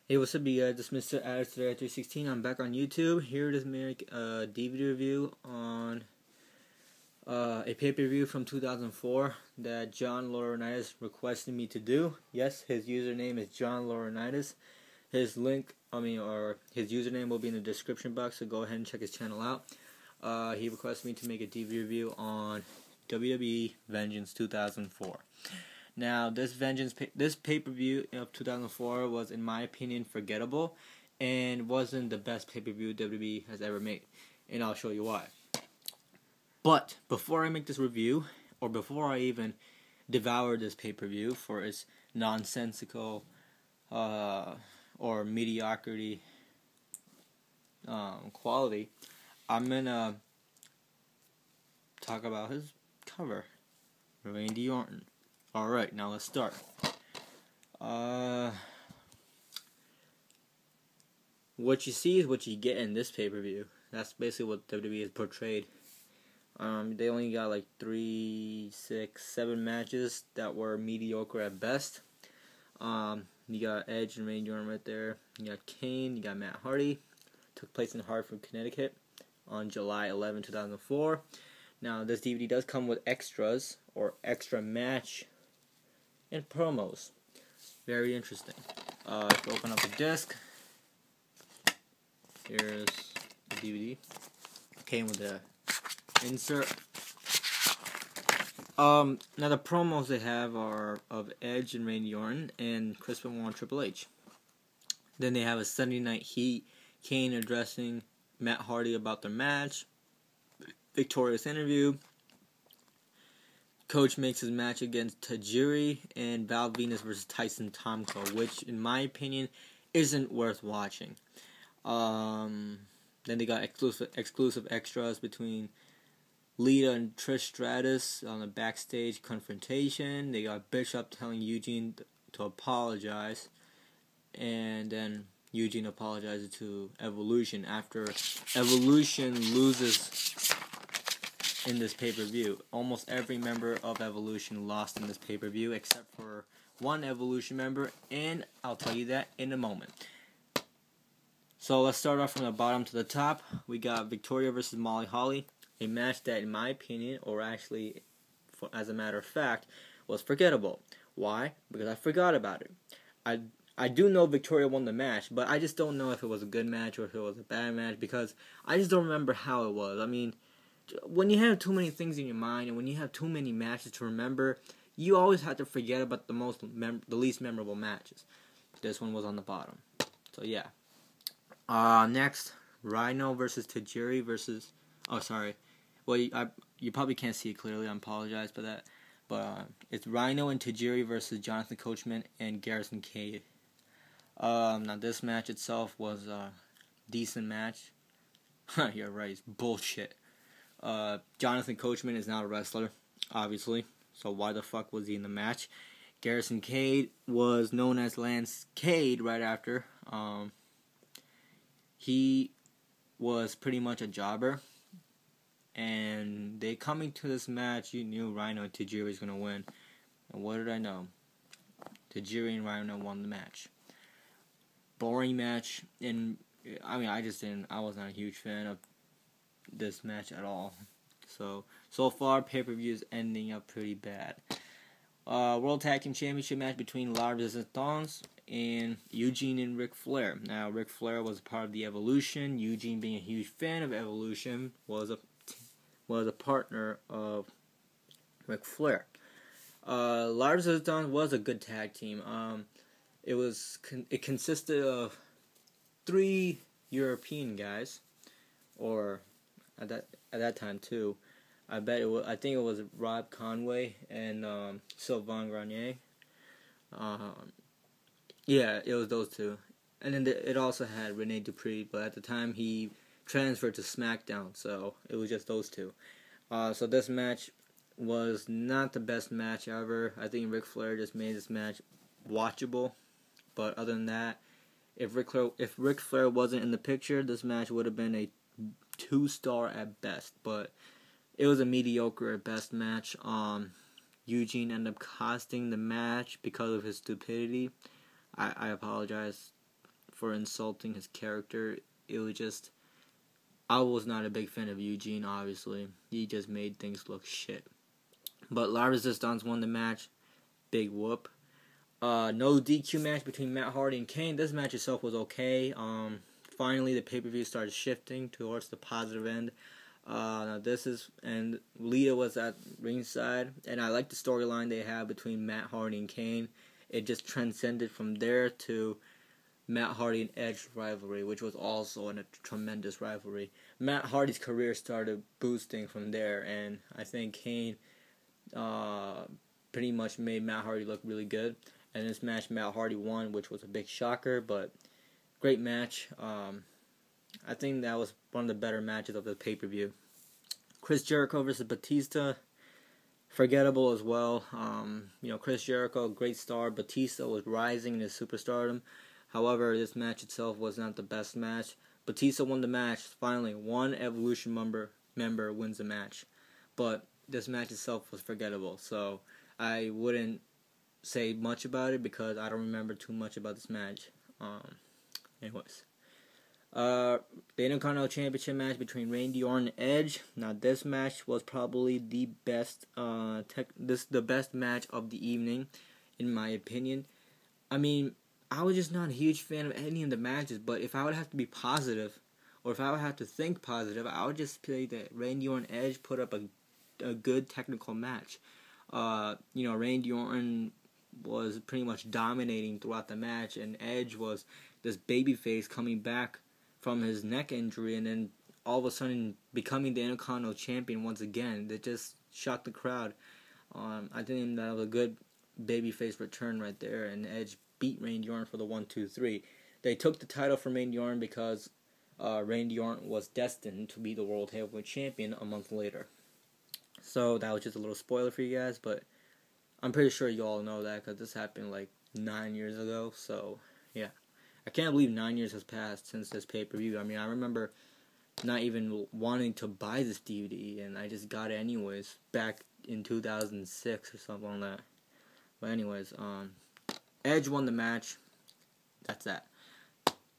Hey, what's up, you guys? This is Mr. Alex 316. I'm back on YouTube here to make a DVD review on a pay-per-view from 2004 that John Laurinaitis requested me to do. Yes, his username is John Laurinaitis. His his username will be in the description box, so go ahead and check his channel out. He requested me to make a DVD review on WWE Vengeance 2004. Now, this pay-per-view of 2004 was, in my opinion, forgettable and wasn't the best pay-per-view WWE has ever made, and I'll show you why. But before I make this review, or before I even devour this pay-per-view for its nonsensical or mediocrity quality, I'm gonna talk about his cover, Randy Orton. Alright, now let's start. What you see is what you get in this pay-per-view. That's basically what WWE has portrayed. They only got like 3, 6, 7 matches that were mediocre at best. You got Edge and Randy Orton right there. You got Kane, you got Matt Hardy. Took place in Hartford, Connecticut on July 11, 2004. Now, this DVD does come with extras, or extra match and promos. Very interesting. If you open up the disc, here's the DVD. Came with the insert. Now the promos they have are of Edge and Randy Orton and Chris Benoit and Triple H. Then they have a Sunday Night Heat, Kane addressing Matt Hardy about their match, victorious interview. Coach makes his match against Tajiri and Val Venus versus Tyson Tomko, which, in my opinion, isn't worth watching. Then they got exclusive extras between Lita and Trish Stratus on a backstage confrontation. They got Bishop telling Eugene to apologize, and then Eugene apologizes to Evolution after Evolution loses in this pay-per-view. Almost every member of Evolution lost in this pay-per-view except for one Evolution member, and I'll tell you that in a moment. So let's start off from the bottom to the top. We got Victoria versus Molly Holly, a match that, in my opinion, or actually as a matter of fact, was forgettable. Why? Because I forgot about it. I do know Victoria won the match, but I just don't know if it was a good match or if it was a bad match, because I just don't remember how it was. I mean, when you have too many things in your mind and when you have too many matches to remember, you always have to forget about the least memorable matches. This one was on the bottom. So yeah. Next, Rhino versus Tajiri versus... Oh, sorry. Well, you probably can't see it clearly. I apologize for that. But it's Rhino and Tajiri versus Jonathan Coachman and Garrison Cade. Now, this match itself was a decent match. You're right. It's bullshit. Jonathan Coachman is not a wrestler, obviously, so why the fuck was he in the match? Garrison Cade was known as Lance Cade right after. He was pretty much a jobber, and they coming to this match, you knew Rhino and Tajiri was going to win, and what did I know? Tajiri and Rhino won the match. Boring match, and I mean, I was not a huge fan of this match at all. So far, pay-per-view is ending up pretty bad. World Tag Team Championship match between La Resistance and Eugene and Ric Flair. Now, Ric Flair was part of the Evolution. Eugene, being a huge fan of Evolution, was a partner of Ric Flair. La Resistance was a good tag team. It consisted of 3 European guys, or at that time too. I think it was Rob Conway and Sylvain Grenier. Yeah, it was those two. And then it also had Rene Dupree, but at the time he transferred to SmackDown, so it was just those two. So this match was not the best match ever. I think Ric Flair just made this match watchable. But other than that, if Ric Flair wasn't in the picture, this match would have been a 2-star at best. But it was a mediocre at best match. Eugene ended up costing the match because of his stupidity. I apologize for insulting his character. It was just, I was not a big fan of Eugene, obviously. He just made things look shit. But La Resistance won the match. Big whoop. No DQ match between Matt Hardy and Kane. This match itself was okay. Finally, the pay-per-view started shifting towards the positive end. And Lita was at ringside, and I like the storyline they have between Matt Hardy and Kane. It just transcended from there to Matt Hardy and Edge rivalry, which was also a tremendous rivalry. Matt Hardy's career started boosting from there, and I think Kane pretty much made Matt Hardy look really good. And this match, Matt Hardy won, which was a big shocker, but great match. I think that was one of the better matches of the pay-per-view. Chris Jericho versus Batista, forgettable as well. Chris Jericho, great star. Batista was rising in his superstardom. However, this match itself was not the best match. Batista won the match. Finally, one Evolution member wins the match. But this match itself was forgettable. So I wouldn't say much about it because I don't remember too much about this match. Anyways. The Intercontinental Championship match between Randy Orton and Edge. Now, this match was probably the best, the best match of the evening, in my opinion. I mean, I was just not a huge fan of any of the matches, but if I would have to be positive, or if I would have to think positive, I would just say that Randy Orton and Edge put up a good technical match. Randy Orton was pretty much dominating throughout the match, and Edge was this babyface coming back from his neck injury, and then all of a sudden becoming the Intercontinental Champion once again. That just shocked the crowd. I think that was a good babyface return right there, and Edge beat Randy Orton for the 1-2-3. They took the title from Randy Orton because Randy Orton was destined to be the World Heavyweight Champion a month later. So that was just a little spoiler for you guys, but I'm pretty sure you all know that because this happened like 9 years ago, so yeah. I can't believe 9 years has passed since this pay-per-view. I mean, I remember not even wanting to buy this DVD, and I just got it anyways back in 2006 or something like that. But anyways, Edge won the match. That's that.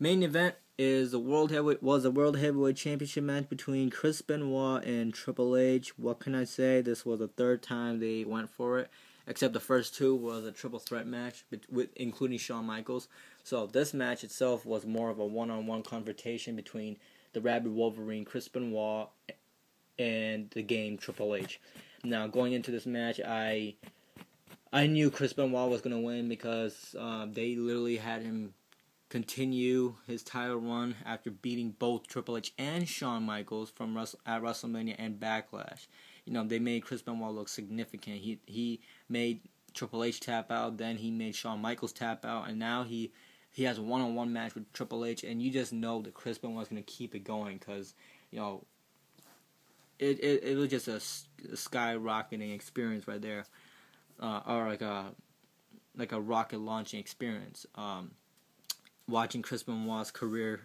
Main event was a World Heavyweight Championship match between Chris Benoit and Triple H. What can I say? This was the third time they went for it. Except the first two was a triple threat match, including Shawn Michaels. So this match itself was more of a one-on-one confrontation between the Rabid Wolverine, Chris Benoit, and the game Triple H. Now, going into this match, I knew Chris Benoit was going to win because they literally had him continue his title run after beating both Triple H and Shawn Michaels at WrestleMania and Backlash. They made Chris Benoit look significant. He made Triple H tap out, then he made Shawn Michaels tap out, and now he has a one-on-one match with Triple H, and you just know that Chris Benoit's going to keep it going because, it was just a skyrocketing experience right there, or like a rocket launching experience. Watching Chris Benoit's career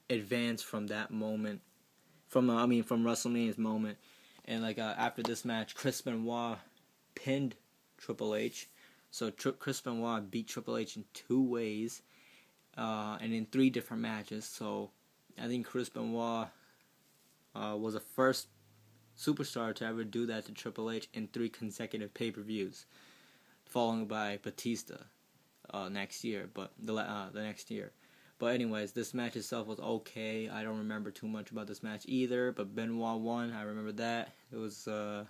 advance from that moment, from WrestleMania's moment. And after this match, Chris Benoit pinned Triple H. So Chris Benoit beat Triple H in 2 ways, and in 3 different matches. So I think Chris Benoit was the first superstar to ever do that to Triple H in 3 consecutive pay-per-views, followed by Batista next year. But the next year. But anyways, this match itself was okay. I don't remember too much about this match either, but Benoit won. I remember that. It was a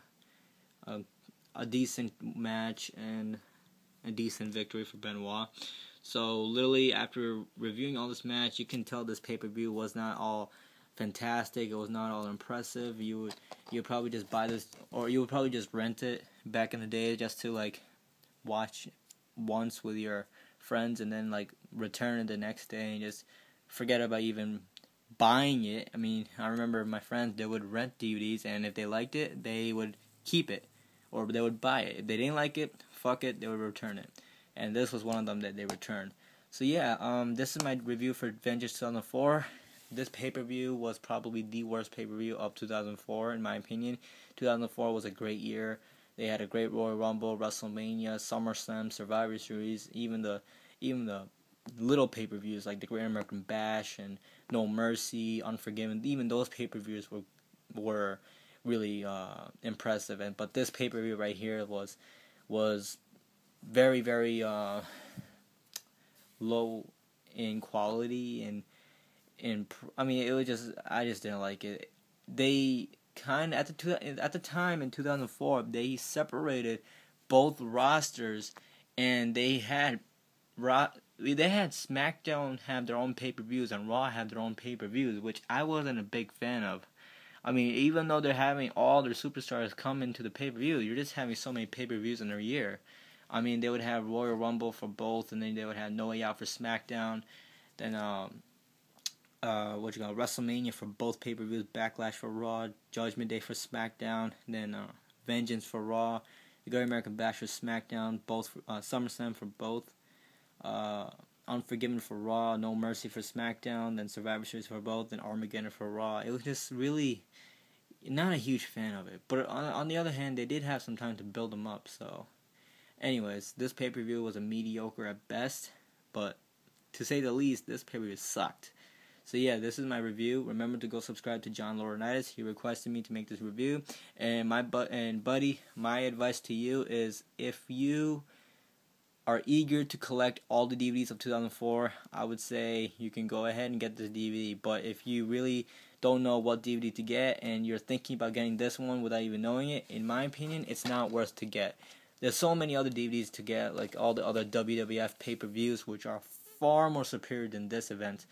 decent match and a decent victory for Benoit. So literally after reviewing all this match, you can tell this pay-per-view was not all fantastic. It was not all impressive. You would probably just buy this, or you would probably just rent it back in the day just to watch once with your friends and then return it the next day and just forget about even buying it. I mean, I remember my friends, they would rent DVDs, and if they liked it, they would keep it, or they would buy it. If they didn't like it, fuck it, they would return it. And this was one of them that they returned. So yeah, this is my review for Vengeance 2004. This pay-per-view was probably the worst pay-per-view of 2004, in my opinion. 2004 was a great year. They had a great Royal Rumble, WrestleMania, SummerSlam, Survivor Series, even the little pay-per-views like the Great American Bash and No Mercy, Unforgiven. Even those pay-per-views were really impressive. But this pay-per-view right here was very, very low in quality, and I mean, it was just, I just didn't like it. They kind of at the time in 2004, they separated both rosters, and they had SmackDown have their own pay-per-views and Raw have their own pay-per-views, which I wasn't a big fan of. I mean, even though they're having all their superstars come into the pay-per-view, you're just having so many pay-per-views in a year. I mean, they would have Royal Rumble for both, and then they would have No Way Out for SmackDown. Then WrestleMania for both pay-per-views, Backlash for Raw, Judgment Day for SmackDown, then Vengeance for Raw, the Great American Bash for SmackDown, both SummerSlam for both, Unforgiven for Raw, No Mercy for SmackDown, then Survivor Series for both, and Armageddon for Raw. It was just really not a huge fan of it. But on the other hand, they did have some time to build them up. So, anyways, this pay-per-view was a mediocre at best, but to say the least, this pay-per-view sucked. So yeah, this is my review. Remember to go subscribe to John Lauranites. He requested me to make this review. And buddy, my advice to you is, if you are eager to collect all the DVDs of 2004, I would say you can go ahead and get this DVD. But if you really don't know what DVD to get and you're thinking about getting this one without even knowing it, in my opinion, it's not worth to get. There's so many other DVDs to get, like all the other WWF pay-per-views, which are far more superior than this event.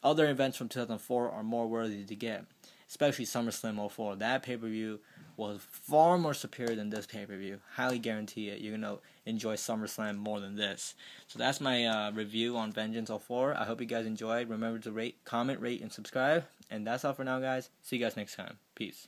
Other events from 2004 are more worthy to get, especially SummerSlam 04. That pay-per-view was far more superior than this pay-per-view. Highly guarantee it. You're going to enjoy SummerSlam more than this. So that's my review on Vengeance 04. I hope you guys enjoyed. Remember to rate, comment, rate, and subscribe. And that's all for now, guys. See you guys next time. Peace.